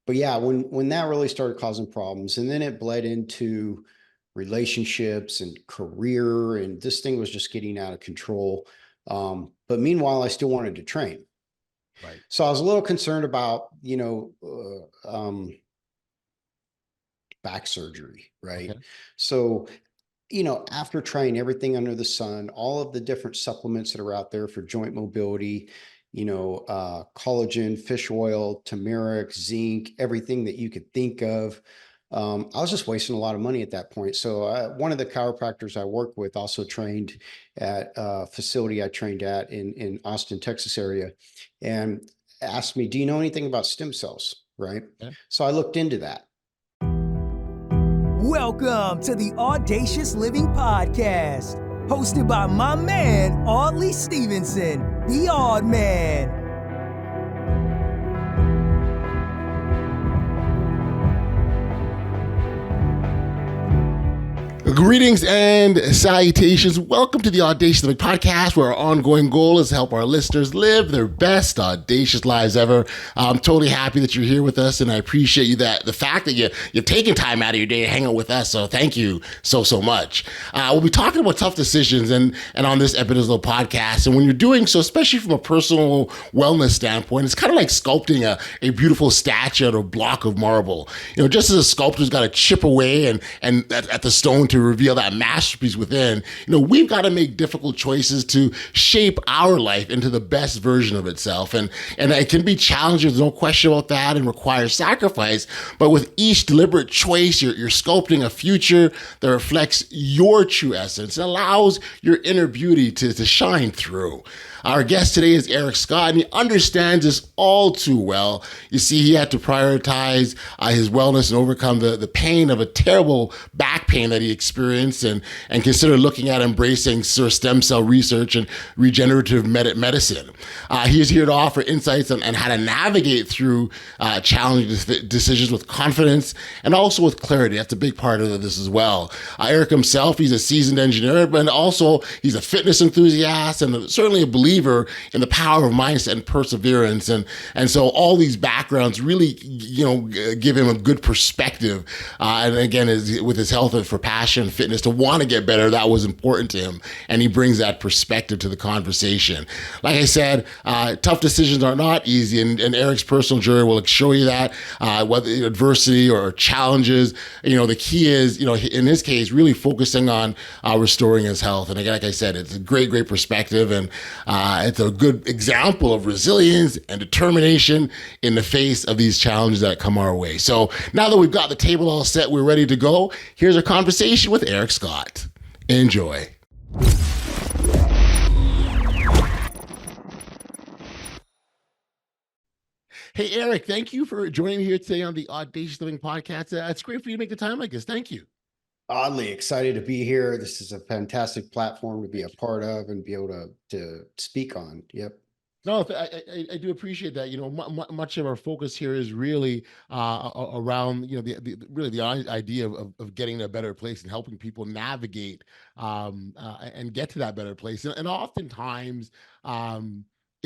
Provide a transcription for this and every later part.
but yeah, when that really started causing problems, and then it bled into relationships and career, and this thing was just getting out of control. But meanwhile, I still wanted to train. Right. So I was a little concerned about, back surgery, right? Okay. So, after trying everything under the sun, all of the different supplements that are out there for joint mobility, collagen, fish oil, turmeric, zinc, everything that you could think of. I was just wasting a lot of money at that point. So one of the chiropractors I work with also trained at a facility I trained at in Austin, Texas area, and asked me, "Do you know anything about stem cells?" Right. Yeah. So I looked into that. Welcome to the Audacious Living Podcast, hosted by my man, Odley Stevenson, the Odd Man. Greetings and salutations. Welcome to the Audacious Living Podcast, where our ongoing goal is to help our listeners live their best audacious lives ever. I'm totally happy that you're here with us, and I appreciate you the fact that you've taken time out of your day to hang out with us. So thank you so much. We'll be talking about tough decisions and on this episode of the podcast. And when you're doing so, especially from a personal wellness standpoint, it's kind of like sculpting a beautiful statue or a block of marble. Just as a sculptor's got to chip away and at the stone to reveal that masterpiece within, we've got to make difficult choices to shape our life into the best version of itself. And it can be challenging, there's no question about that, and requires sacrifice. But with each deliberate choice, you're sculpting a future that reflects your true essence and allows your inner beauty to shine through. Our guest today is Eric Scott, and he understands this all too well. You see, he had to prioritize his wellness and overcome the pain of a terrible back pain that he experienced, and consider looking at embracing stem cell research and regenerative medicine. He is here to offer insights on how to navigate through challenging decisions with confidence and also with clarity. That's a big part of this as well. Eric himself, he's a seasoned engineer, but also he's a fitness enthusiast and certainly a believer in the power of mindset and perseverance. And so all these backgrounds really, give him a good perspective. And again, with his health for passion, fitness, to want to get better, that was important to him. And he brings that perspective to the conversation. Like I said, tough decisions are not easy. And Eric's personal journey will show you that, whether adversity or challenges, the key is, in his case, really focusing on restoring his health. And again, like I said, it's a great perspective. And it's a good example of resilience and determination in the face of these challenges that come our way. So now that we've got the table all set, we're ready to go. Here's a conversation with Eric Scott. Enjoy. Hey, Eric, thank you for joining me here today on the Audacious Living Podcast. It's great for you to make the time like this. Thank you. Oddly excited to be here. This is a fantastic platform to be a part of and be able to speak on. Yep. No, I do appreciate that. Much of our focus here is really around, the idea of getting to a better place and helping people navigate and get to that better place. And oftentimes,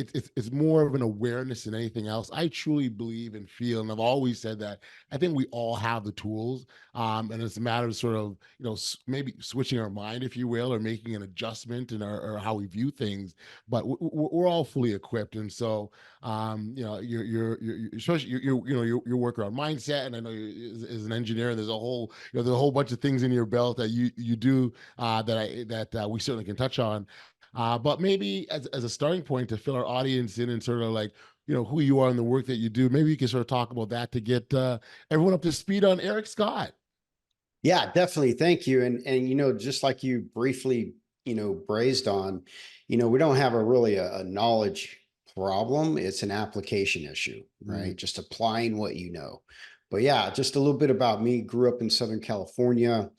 it's more of an awareness than anything else. I truly believe and feel, and I've always said that I think we all have the tools, and it's a matter of sort of, maybe switching our mind, if you will, or making an adjustment in or how we view things. But we're all fully equipped, and so you're especially your work around mindset, and I know as an engineer, there's a whole bunch of things in your belt that you do that we certainly can touch on. But maybe as a starting point to fill our audience in and sort of like, who you are and the work that you do, maybe you can sort of talk about that to get everyone up to speed on Eric Scott. Yeah, definitely. Thank you. And just like you briefly, brazed on, we don't have a knowledge problem. It's an application issue, right? Just applying what you know. But yeah, just a little bit about me. Grew up in Southern California.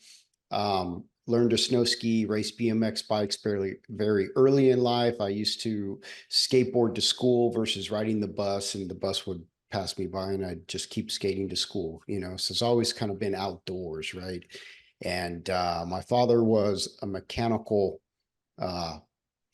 Learned to snow ski, race BMX bikes very early in life. I used to skateboard to school versus riding the bus, and the bus would pass me by and I'd just keep skating to school, so it's always kind of been outdoors, right? And my father was a mechanical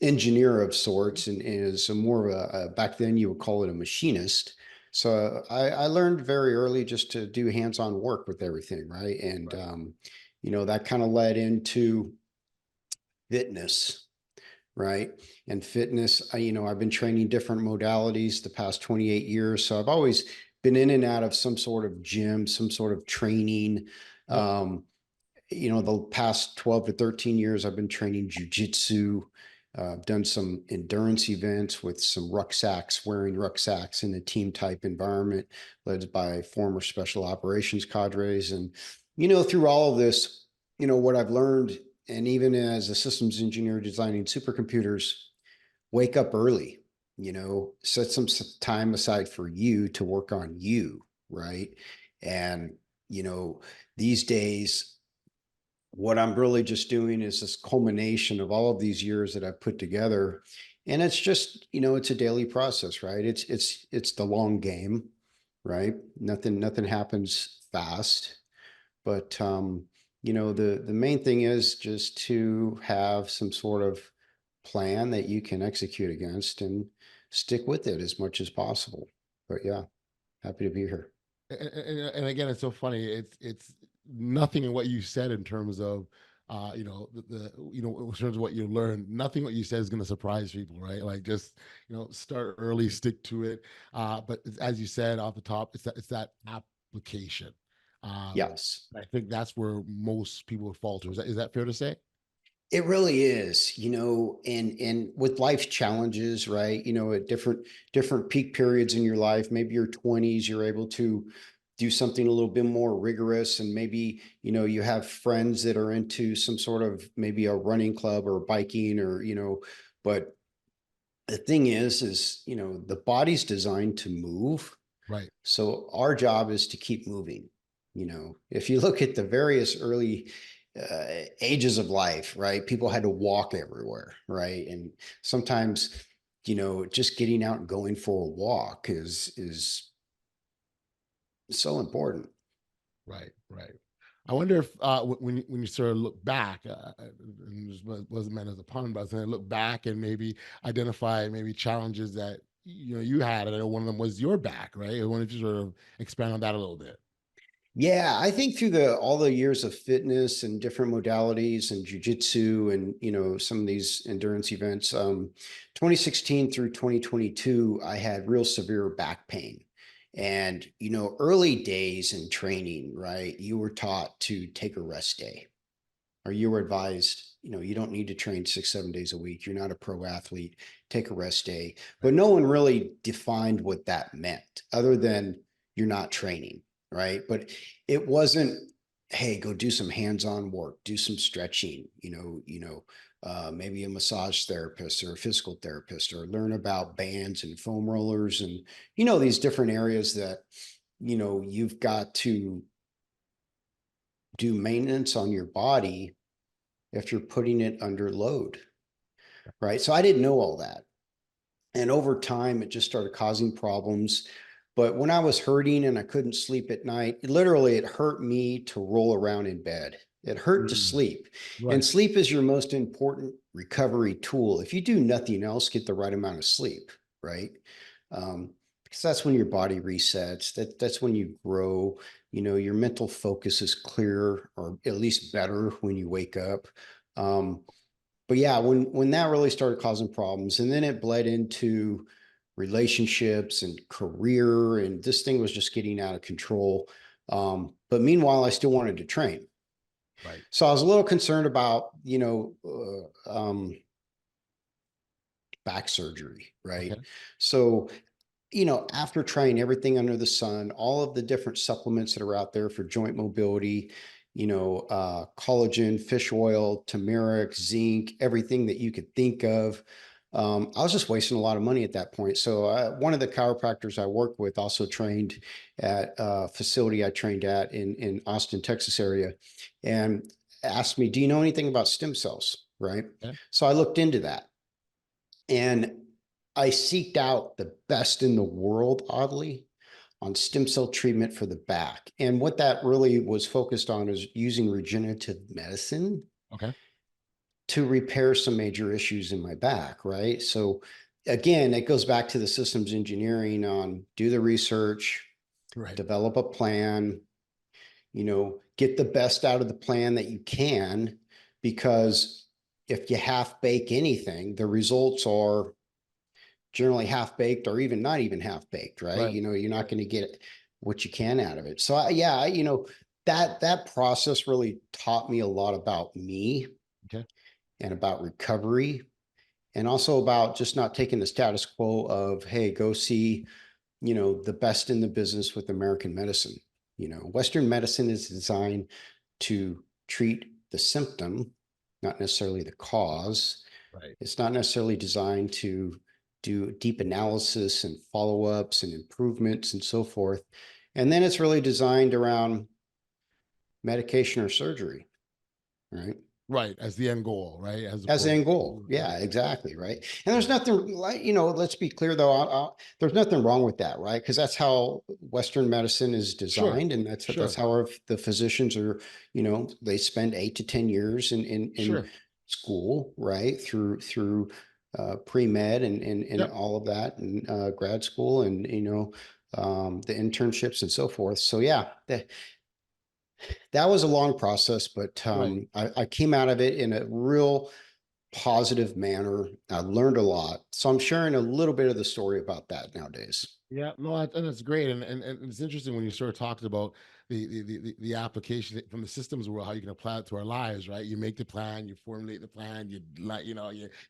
engineer of sorts, and is more of back then you would call it a machinist. So I learned very early just to do hands-on work with everything, right? And Right. that kind of led into fitness, right? And fitness, I've been training different modalities the past 28 years. So I've always been in and out of some sort of gym, some sort of training. Yep. The past 12 to 13 years, I've been training jujitsu. I've done some endurance events with some rucksacks, wearing rucksacks in a team type environment led by former special operations cadres. And, through all of this, what I've learned, and even as a systems engineer designing supercomputers, wake up early, set some time aside for you to work on you, right? And, these days, what I'm really just doing is this culmination of all of these years that I've put together. And it's just, it's a daily process, right? It's the long game, right? Nothing happens fast. But the main thing is just to have some sort of plan that you can execute against and stick with it as much as possible. But yeah, happy to be here. And again, it's so funny. It's nothing in what you said in terms of in terms of what you learned. Nothing what you said is going to surprise people, right? Like just start early, stick to it. But as you said off the top, it's that application. Yes. I think that's where most people falter. Is that fair to say? It really is, and with life challenges, right? At different peak periods in your life, maybe your 20s, you're able to do something a little bit more rigorous, and maybe, you have friends that are into some sort of maybe a running club or biking or, but the thing is, the body's designed to move. Right. So our job is to keep moving. If you look at the various early ages of life, right? People had to walk everywhere, right? And sometimes, just getting out and going for a walk is so important. Right. Right. I wonder if when you sort of look back, and this wasn't meant as a pun, but I was going to look back and maybe identify maybe challenges that you had. And I know one of them was your back, right? I wanted to sort of expand on that a little bit. Yeah, I think through all the years of fitness and different modalities and jujitsu and some of these endurance events, 2016 through 2022, I had real severe back pain. And early days in training, right? You were taught to take a rest day, or you were advised, you don't need to train 6, 7 days a week. You're not a pro athlete. Take a rest day. But no one really defined what that meant, other than you're not training, right? But it wasn't, hey, go do some hands-on work, do some stretching, maybe a massage therapist or a physical therapist, or learn about bands and foam rollers and these different areas that you've got to do maintenance on your body if you're putting it under load, right? So I didn't know all that. And over time, it just started causing problems. But when I was hurting and I couldn't sleep at night, it hurt me to roll around in bed. It hurt to Mm, sleep. And right. sleep is your most important recovery tool. If you do nothing else, get the right amount of sleep, right? Because that's when your body resets. That's when you grow. Your mental focus is clearer, or at least better, when you wake up. But yeah, when that really started causing problems, and then it bled into relationships and career, and this thing was just getting out of control. But meanwhile, I still wanted to train. Right. So I was a little concerned about, back surgery, right? Okay. So, after trying everything under the sun, all of the different supplements that are out there for joint mobility, collagen, fish oil, turmeric, zinc, everything that you could think of. I was just wasting a lot of money at that point. So one of the chiropractors I worked with also trained at a facility I trained at in Austin, Texas area, and asked me, do you know anything about stem cells? Right. Okay. So I looked into that, and I seeked out the best in the world, oddly, on stem cell treatment for the back. And what that really was focused on is using regenerative medicine Okay. to repair some major issues in my back, right? So again, it goes back to the systems engineering on do the research, Right. develop a plan, get the best out of the plan that you can, because if you half bake anything, the results are generally half baked or even not even half baked, right? Right. You're not going to get what you can out of it. So yeah, that process really taught me a lot about me Okay. and about recovery, and also about just not taking the status quo of, hey, go see, the best in the business with American medicine. Western medicine is designed to treat the symptom, not necessarily the cause. Right. It's not necessarily designed to do deep analysis and follow-ups and improvements and so forth. And then it's really designed around medication or surgery, right? Right. As the end goal, right? As the opposed end goal. to, Yeah, exactly. Right. And there's nothing like, let's be clear though, there's nothing wrong with that, right? Because that's how Western medicine is sure. designed. And that's Sure. how the physicians are, they spend 8 to 10 years in Sure. school, right? Through pre-med and Yep. all of that, and grad school, and, the internships and so forth. So yeah, that was a long process, but Right. I came out of it in a real positive manner. I learned a lot. So I'm sharing a little bit of the story about that nowadays. Yeah, no, and that's great, and it's interesting when you sort of talked about the application from the systems world, how you can apply it to our lives, right? You make the plan, you formulate the plan, you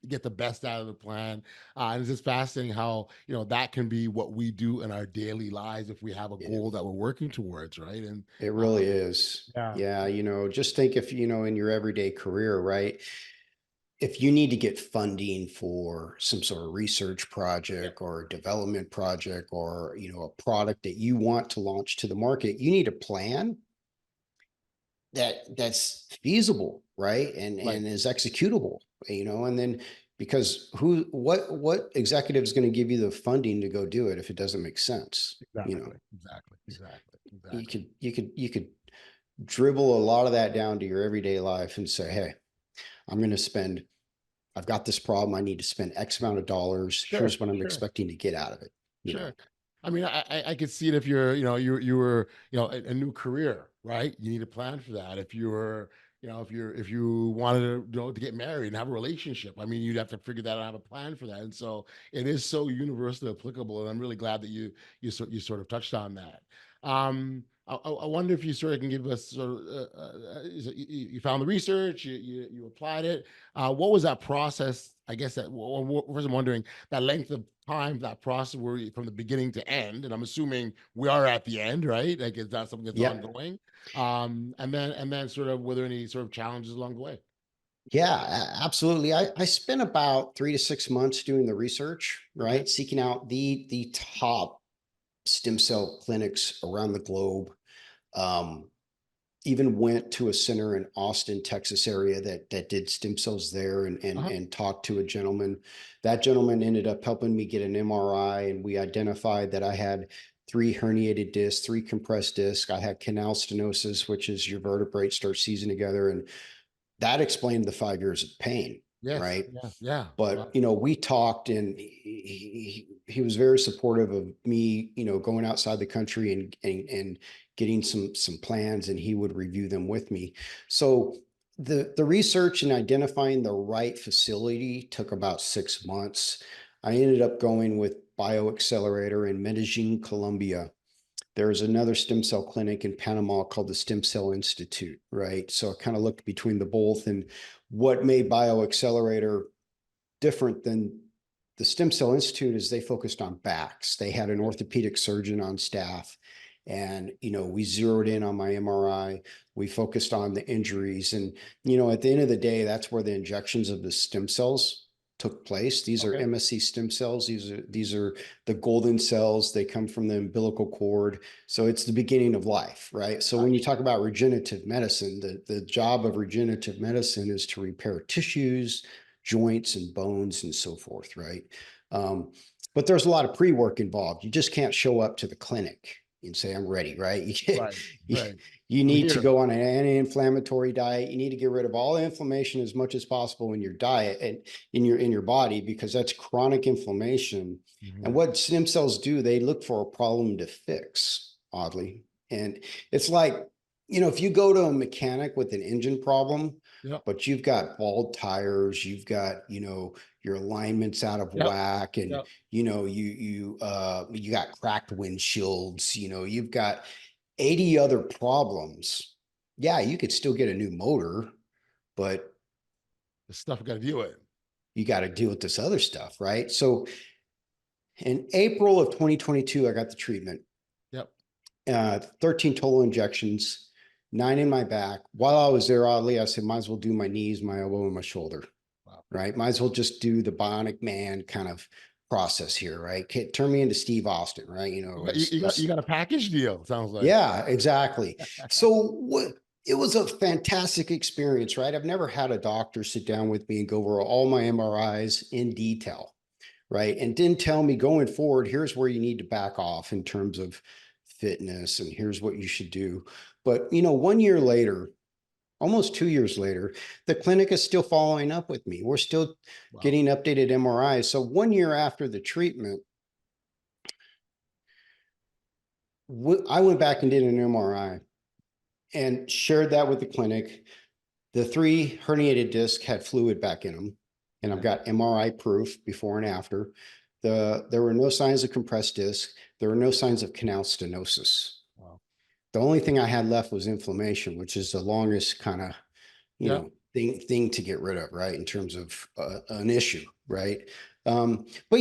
get the best out of the plan, and it's just fascinating how that can be what we do in our daily lives if we have a Yeah, goal that we're working towards, right? And it really um, is. yeah, Yeah, just think if, in your everyday career, right? If you need to get funding for some sort of research yeah, project or development project, or, a product that you want to launch to the market, you need a plan that's feasible, right? right, And is executable, and then, because what executive is going to give you the funding to go do it if it doesn't make sense? exactly, exactly, exactly, You exactly. could dribble a lot of that down to your everyday life and say, hey, I'm going to spend I've got this problem. I need to spend X amount of dollars. Sure, Here's what I'm sure. expecting to get out of it. Sure. I mean, I could see it if you're, you were, a new career, right? You need a plan for that. If you were, if you wanted to, to get married and have a relationship, I mean, you'd have to figure that out and have a plan for that. And so it is so universally applicable. And I'm really glad that you sort of touched on that. I wonder if you sort of can give us sort of, you found the research, you applied it. What was that process? I guess first I'm wondering that length of time, that process where from the beginning to end, and I'm assuming we are at the end, right? Like it's not something that's Yeah. ongoing. And then sort of were there any sort of challenges along the way? Yeah, absolutely. I spent about 3 to 6 months doing the research, Okay. right? Seeking out the top stem cell clinics around the globe. Um, Even went to a center in Austin, Texas area that did stem cells there, Uh-huh. and talked to a gentleman. That gentleman ended up helping me get an MRI, and we identified that I had 3 herniated discs, 3 compressed discs. I had canal stenosis, which is your vertebrae start seizing together, and that explained the 5 years of pain, Yes. right? Yeah. Yeah. But Wow. we talked, and he was very supportive of me, going outside the country and getting some plans, and he would review them with me. So the research and identifying the right facility took about 6 months. I ended up going with BioAccelerator in Medellin, Colombia. There's another stem cell clinic in Panama called the Stem Cell Institute, right? So I kind of looked between the both, and what made BioAccelerator different than the Stem Cell Institute is they focused on backs. They had an orthopedic surgeon on staff. And, we zeroed in on my MRI. We focused on the injuries. And, at the end of the day, that's where the injections of the stem cells took place. These are Okay. MSC stem cells. These are the golden cells. They come from the umbilical cord. So it's the beginning of life, right? So when you Gotcha. talk about regenerative medicine, the job of regenerative medicine is to repair tissues, joints, and bones, and so forth, right? But there's a lot of pre-work involved. You just can't show up to the clinic, and say, I'm ready, right? You, Right. you, Right. you I'm need to here. go on an anti-inflammatory diet. You need to get rid of all inflammation as much as possible in your diet and in your body, because that's chronic inflammation. And Mhm. what stem cells do, they look for a problem to fix, oddly. And it's like, if you go to a mechanic with an engine problem, Yep. but you've got bald tires, you've got, your alignment's out of Yep. whack, and Yep. you got cracked windshields, you've got 80 other problems. Yeah, you could still get a new motor, but The stuff we got to deal with. you got to deal with this other stuff, right? So in April of 2022, I got the treatment. Yep. 13 total injections, 9 in my back. While I was there, oddly, I said, might as well do my knees, my elbow, and my shoulder. Wow. Right? Might as well just do the Bionic Man kind of process here, right? Turn me into Steve Austin, right? You got a package deal, sounds like. Yeah, exactly. So it was a fantastic experience, right? I've never had a doctor sit down with me and go over all my MRIs in detail, right? And didn't tell me going forward, here's where you need to back off in terms of fitness, and here's what you should do. But, 1 year later, almost 2 years later, the clinic is still following up with me. We're still getting updated MRIs. So 1 year after the treatment, I went back and did an MRI and shared that with the clinic. The 3 herniated discs had fluid back in them, and I've got MRI proof before and after. There were no signs of compressed disc. There were no signs of canal stenosis. Wow. The only thing I had left was inflammation, which is the longest kind of, thing to get rid of, right? In terms of an issue, right? But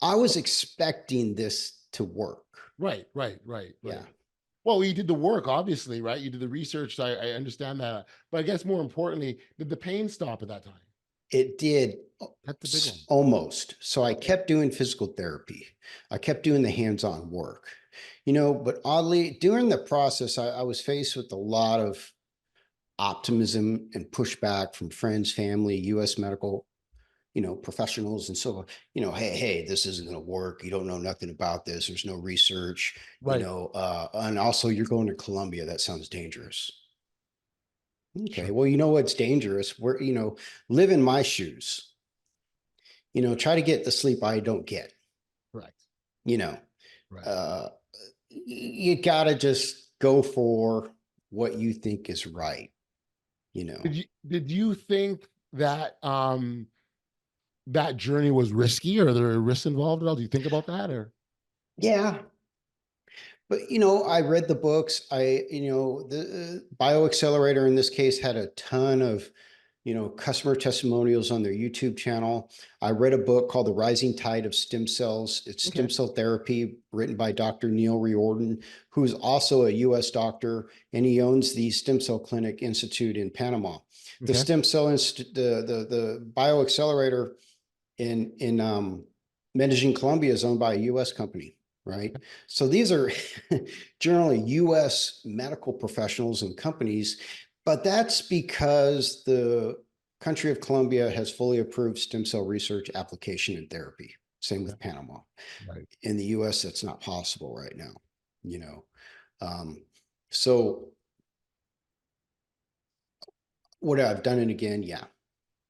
I was expecting this to work. Right. Yeah. Well, you did the work, obviously, right? You did the research. I understand that. But I guess more importantly, did the pain stop at that time? It did. That's the big one. Almost. So I kept doing physical therapy. I kept doing the hands-on work, but oddly, during the process, I was faced with a lot of optimism and pushback from friends, family, US medical, professionals. And so, hey, this isn't going to work. You don't know nothing about this. There's no research, Right. And also you're going to Colombia. That sounds dangerous. Okay. Sure. Well, what's dangerous? Live in my shoes, try to get the sleep I don't get. Correct. Right. You gotta just go for what you think is right. Did you think that that journey was risky, or are there risks involved at all? Do you think about that, or? Yeah. But, I read the books. The Bio Accelerator in this case had a ton of, customer testimonials on their YouTube channel. I read a book called The Rising Tide of Stem Cells. It's stem cell therapy, written by Dr. Neil Riordan, who's also a US doctor, and he owns the Stem Cell Clinic Institute in Panama. The Stem Cell Institute, the Bio Accelerator in Medellin, Colombia, is owned by a US company. Right. So these are generally US medical professionals and companies, but that's because the country of Colombia has fully approved stem cell research, application, and therapy. Same with Panama. Right. In the US, that's not possible right now, So would I have done it again? Yeah.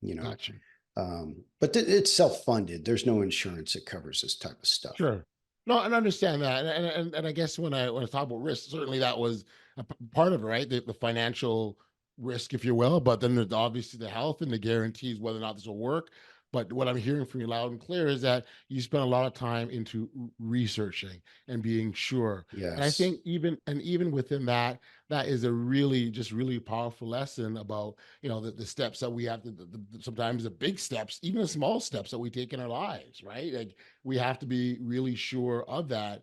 Gotcha. But it's self-funded. There's no insurance that covers this type of stuff. Sure. No, and I understand that, and I guess when I talk about risk, certainly that was a part of it, right? The financial risk, if you will, but then there's obviously the health and the guarantees whether or not this will work. But what I'm hearing from you loud and clear is that you spent a lot of time into researching and being sure. Yes. And I think even within that, that is a really powerful lesson about, the steps that we have to, sometimes the big steps, even the small steps that we take in our lives, right? Like we have to be really sure of that.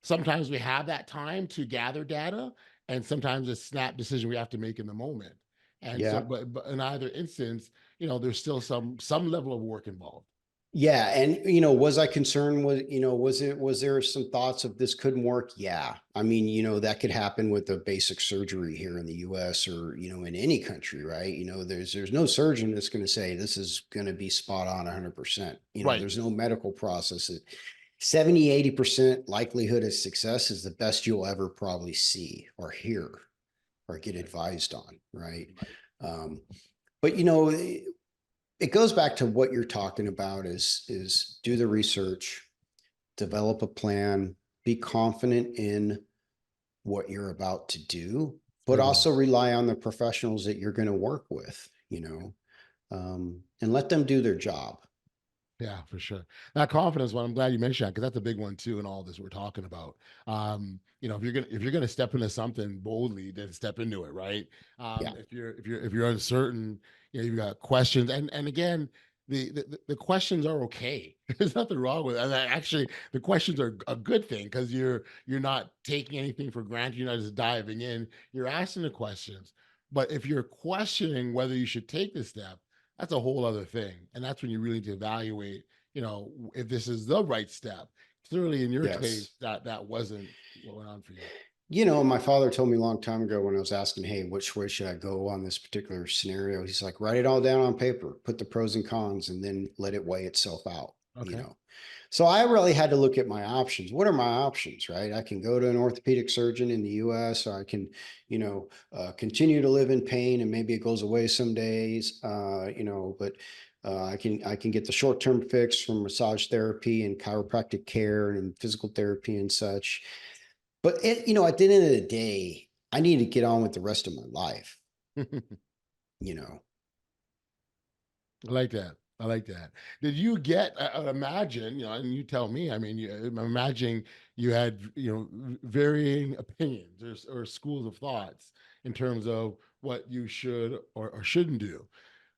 Sometimes we have that time to gather data, and sometimes a snap decision we have to make in the moment. And so, but in either instance, there's still some level of work involved. Yeah. And, was I concerned with, was there some thoughts of this couldn't work? Yeah. I mean, that could happen with a basic surgery here in the US or, in any country, right? There's no surgeon that's going to say this is going to be spot on 100%. Right. There's no medical process 70-80% likelihood of success is the best you'll ever probably see or hear or get advised on, right? But it goes back to what you're talking about is do the research, develop a plan, be confident in what you're about to do, but also rely on the professionals that you're going to work with, and let them do their job. Yeah, for sure. That confidence one, I'm glad you mentioned that, because that's a big one too in all this we're talking about. If you're gonna step into something boldly, then step into it, right? Yeah. If you're uncertain, you've got questions, and again, the questions are okay. There's nothing wrong with it. And actually, the questions are a good thing, because you're not taking anything for granted. You're not just diving in. You're asking the questions. But if you're questioning whether you should take this step, that's a whole other thing. And that's when you really need to evaluate, if this is the right step. Clearly, in your case, Yes. that wasn't what went on for you. My father told me a long time ago when I was asking, hey, which way should I go on this particular scenario? He's like, write it all down on paper, put the pros and cons, and then let it weigh itself out, Okay. So I really had to look at my options. What are my options, right? I can go to an orthopedic surgeon in the US, or I can, continue to live in pain and maybe it goes away some days, but I can get the short-term fix from massage therapy and chiropractic care and physical therapy and such. But at the end of the day, I need to get on with the rest of my life, you know. I like that. I like that. Did you get, I would imagine, and you tell me, I mean, I'm imagining you had, varying opinions or schools of thoughts in terms of what you should or shouldn't do.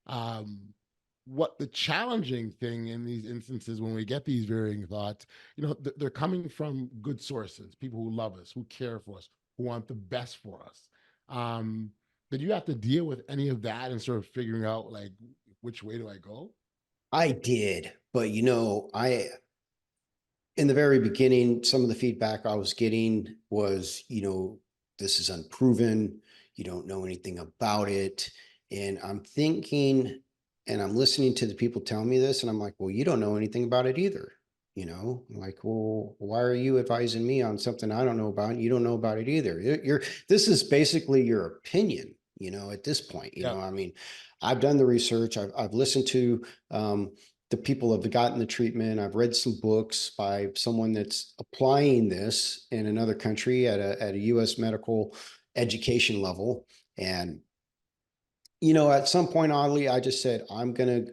Um, what the challenging thing in these instances, when we get these varying thoughts, they're coming from good sources, people who love us, who care for us, who want the best for us. Um, did you have to deal with any of that and sort of figuring out, like, which way do I go? I did, but in the very beginning, some of the feedback I was getting was, this is unproven. You don't know anything about it. And I'm thinking, and I'm listening to the people tell me this, and I'm like, well, you don't know anything about it either. I'm like, well, why are you advising me on something I don't know about? And you don't know about it either. This is basically your opinion, at this point, Yeah. I mean, I've done the research. I've listened to, the people have gotten the treatment. I've read some books by someone that's applying this in another country at a US medical education level. And, at some point, oddly, I just said, I'm going to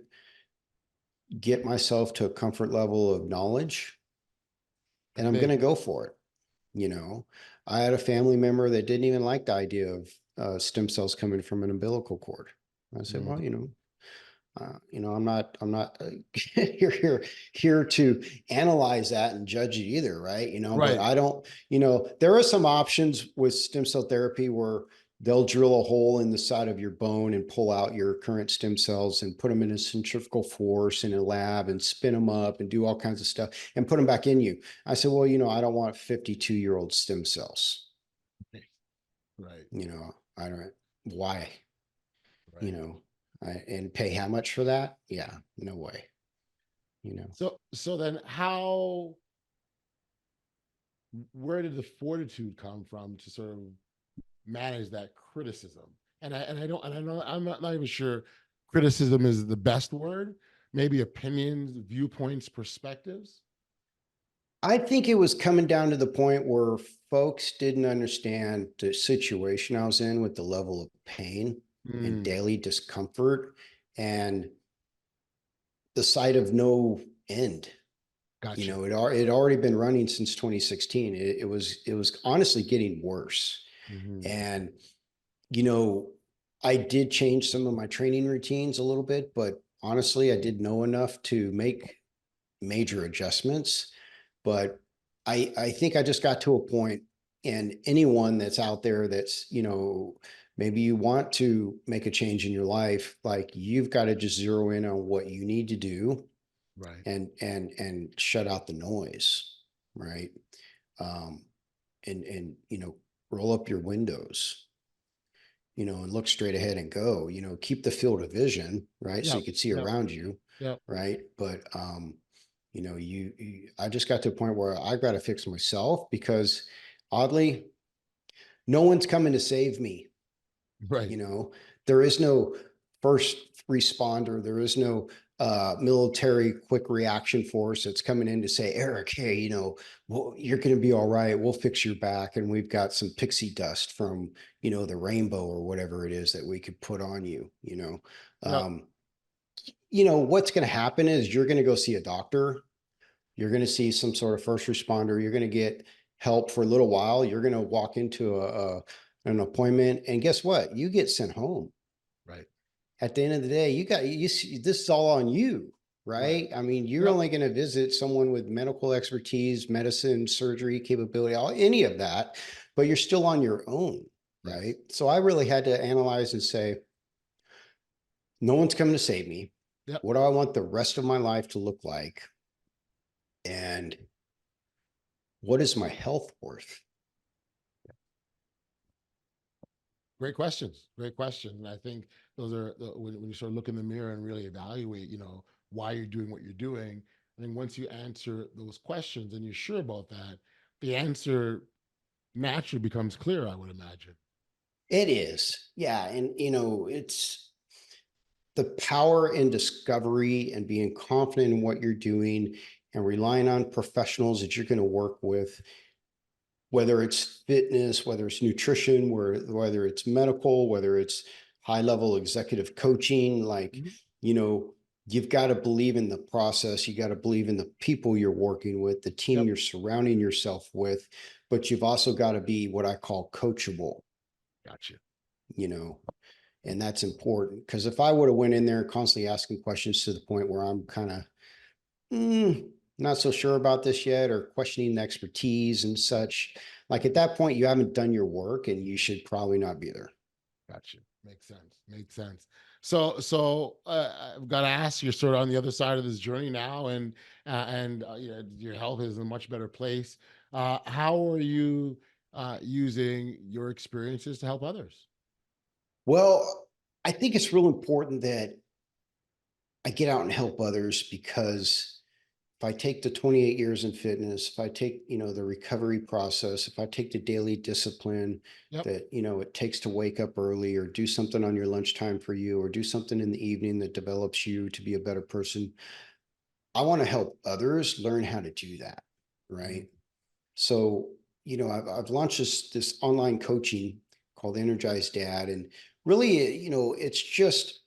get myself to a comfort level of knowledge and I'm going to go for it. I had a family member that didn't even like the idea of stem cells coming from an umbilical cord. I said, well, I'm not here to analyze that and judge it either, right? Right. But I don't, there are some options with stem cell therapy where they'll drill a hole in the side of your bone and pull out your current stem cells and put them in a centrifugal force in a lab and spin them up and do all kinds of stuff and put them back in you. I said, well, I don't want 52-year-old stem cells. Right. I don't, why, Right. And pay how much for that? Yeah, no way. So then where did the fortitude come from to sort of manage that criticism? And I don't, and I know I'm not even sure criticism is the best word. Maybe opinions, viewpoints, perspectives. I think it was coming down to the point where folks didn't understand the situation I was in with the level of pain and daily discomfort and the sight of no end. Gotcha. It already been running since 2016. It was honestly getting worse. And, I did change some of my training routines a little bit, but honestly, I did know enough to make major adjustments. But I think I just got to a point, and anyone that's out there that's, maybe you want to make a change in your life, like you've got to just zero in on what you need to do Right. and shut out the noise, right? Um, and roll up your windows, and look straight ahead and go, keep the field of vision, right? So Yeah. you can see Yeah. around you, Yeah. right? But I just got to a point where I got to fix myself because oddly, no one's coming to save me. Right. You know, there is no first responder. There is no military quick reaction force that's coming in to say, Eric, hey, well, you're going to be all right. We'll fix your back. And we've got some pixie dust from, the rainbow or whatever it is that we could put on you. Yep. Um, what's going to happen is you're going to go see a doctor. You're going to see some sort of first responder. You're going to get help for a little while. You're going to walk into an appointment, and guess what? You get sent home. Right. At the end of the day, this is all on you, Right. right? I mean, you're Yep. only going to visit someone with medical expertise, medicine, surgery capability, any of that, but you're still on your own, Yes. right? So I really had to analyze and say, no one's coming to save me. Yep. What do I want the rest of my life to look like? And what is my health worth? Great questions. Great question. And I think those are when you sort of look in the mirror and really evaluate, why you're doing what you're doing. I think once you answer those questions and you're sure about that, the answer naturally becomes clear, I would imagine. It is. Yeah. And, it's the power in discovery and being confident in what you're doing and relying on professionals that you're going to work with, whether it's fitness, whether it's nutrition, whether it's medical, whether it's high level executive coaching, like, Mhm. you know, you've got to believe in the process. You got to believe in the people you're working with, the team Yep. you're surrounding yourself with, but you've also got to be what I call coachable, Gotcha. you know, and that's important because if I would have went in there constantly asking questions to the point where I'm kind of not so sure about this yet or questioning the expertise and such, like at that point you haven't done your work and you should probably not be there. Gotcha. Makes sense. Makes sense. So I've got to ask, you're sort of on the other side of this journey now, and your health is in a much better place. How are you using your experiences to help others? Well, I think it's real important that I get out and help others because if I take the 28 years in fitness, if I take, the recovery process, if I take the daily discipline Yep. that, it takes to wake up early or do something on your lunchtime for you or do something in the evening that develops you to be a better person, I want to help others learn how to do that. Mhm. Right. So, I've launched this online coaching called Energized Dad. And really, it's just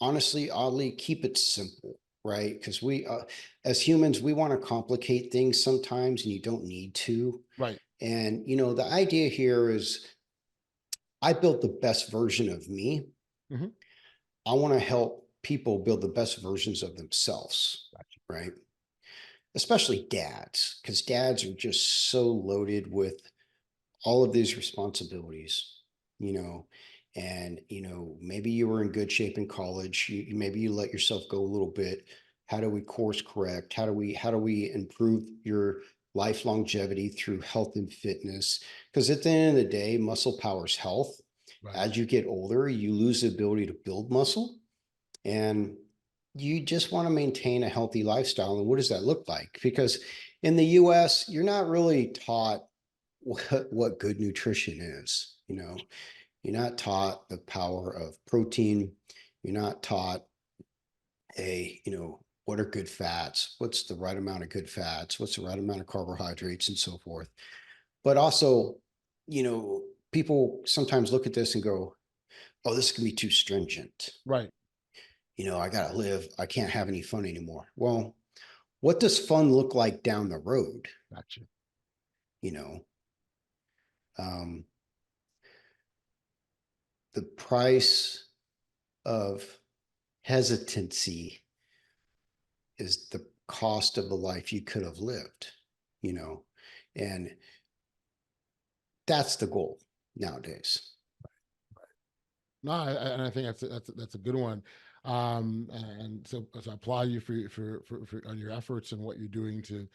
honestly, oddly, keep it simple, right? Because as humans, we want to complicate things sometimes, and you don't need to. Right. And, the idea here is I built the best version of me. Hmm. I want to help people build the best versions of themselves, Gotcha. right? Especially dads, because dads are just so loaded with all of these responsibilities, you know, and maybe you were in good shape in college. Maybe you let yourself go a little bit. How do we course correct? How do we improve your life longevity through health and fitness? Because at the end of the day, muscle powers health. Right. As you get older, you lose the ability to build muscle, and you just want to maintain a healthy lifestyle. And what does that look like? Because in the US, you're not really taught what good nutrition is. You're not taught the power of protein. You're not taught what are good fats? What's the right amount of good fats? What's the right amount of carbohydrates and so forth? But also, you know, people sometimes look at this and go, oh, this can be too stringent. Right. I got to live. I can't have any fun anymore. Well, what does fun look like down the road? Gotcha. You know, um, the price of hesitancy is the cost of the life you could have lived, you know, and that's the goal nowadays. No, and I think that's a good one. And so I applaud you for on your efforts and what you're doing to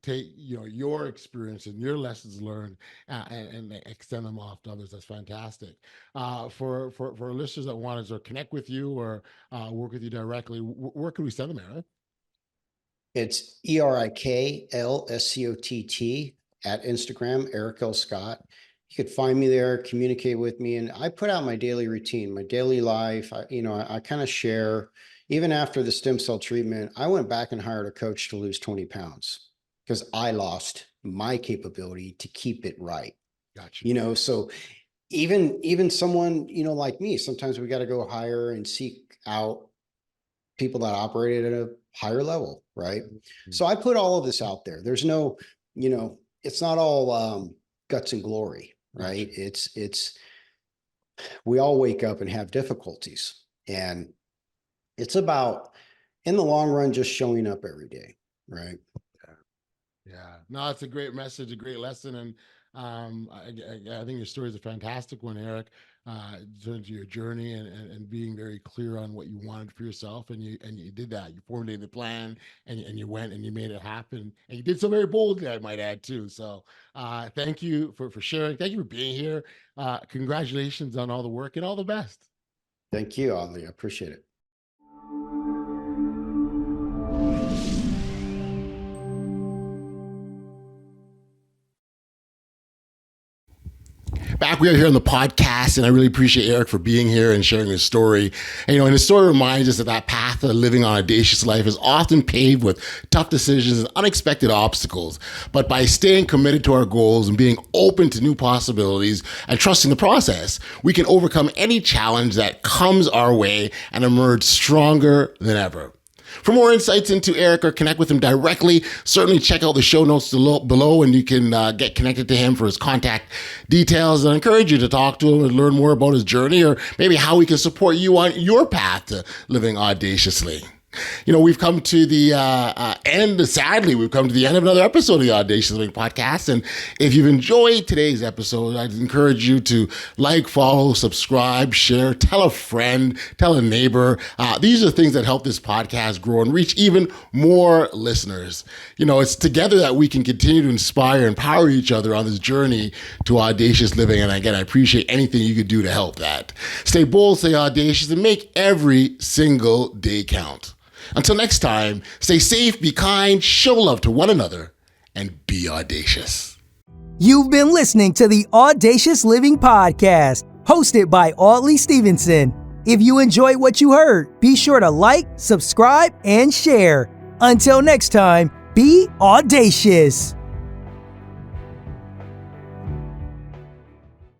take your experience and your lessons learned and extend them off to others. That's fantastic. For listeners that want to connect with you or work with you directly, where could we send them, Aaron? It's ERIKLSCOTT at Instagram, Eric L. Scott. You could find me there, communicate with me, and I put out my daily routine, my daily life. I kind of share. Even after the stem cell treatment, I went back and hired a coach to lose 20 pounds because I lost my capability to keep it right. Gotcha. So even someone, like me, sometimes we got to go higher and seek out people that operate at a higher level, right? So I put all of this out there. There's no, it's not all guts and glory, right? It's we all wake up and have difficulties, and it's about, in the long run, just showing up every day, right? Yeah, no, it's a great message, a great lesson, and I think your story is a fantastic one, Eric. Into your journey and being very clear on what you wanted for yourself, and you did that. You formulated the plan, and you went and you made it happen, and you did so very boldly, I might add too. So, thank you for sharing. Thank you for being here. Congratulations on all the work and all the best. Thank you, Odley. I appreciate it. Back, we are here on the podcast, and I really appreciate Eric for being here and sharing his story. And, and his story reminds us that path of living an audacious life is often paved with tough decisions and unexpected obstacles. But by staying committed to our goals and being open to new possibilities and trusting the process, we can overcome any challenge that comes our way and emerge stronger than ever. For more insights into Eric or connect with him directly, certainly check out the show notes below, and you can get connected to him for his contact details. And I encourage you to talk to him and learn more about his journey, or maybe how he can support you on your path to living audaciously. We've come to the end. Sadly, we've come to the end of another episode of the Audacious Living Podcast. And if you've enjoyed today's episode, I'd encourage you to like, follow, subscribe, share, tell a friend, tell a neighbor. These are things that help this podcast grow and reach even more listeners. It's together that we can continue to inspire and empower each other on this journey to audacious living. And again, I appreciate anything you could do to help that. Stay bold, stay audacious, and make every single day count. Until next time, stay safe, be kind, show love to one another, and be audacious. You've been listening to the Audacious Living Podcast, hosted by Odley Stevenson. If you enjoyed what you heard, be sure to like, subscribe, and share. Until next time, be audacious.